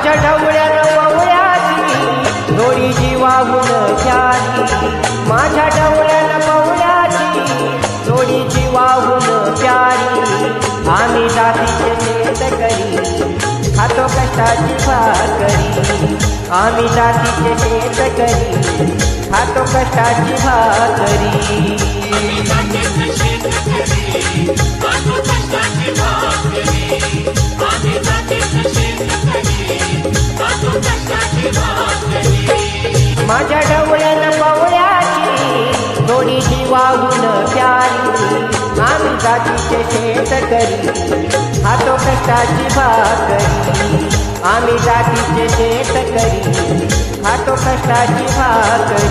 माझ्या ढवळ्यानं पवळ्याची थोडी जीवाहून प्यारी, माझ्या ढवळ्यानं पवळ्याची थोडी जीवाहून प्यारी. आम्ही जातीचे शेतकरी खातो कष्टाची भाकरी, आम्ही जातीचे शेतकरी खातो कष्टाची भाकरी. माझ्या ढवळ्यानं पवळ्याची थोडी जीवाहून प्यारी, आम्ही जातीचे शेतकरी खातो कष्टाची भाकरी, आम्ही जातीचे शेतकरी खातो कष्टाची भाकरी.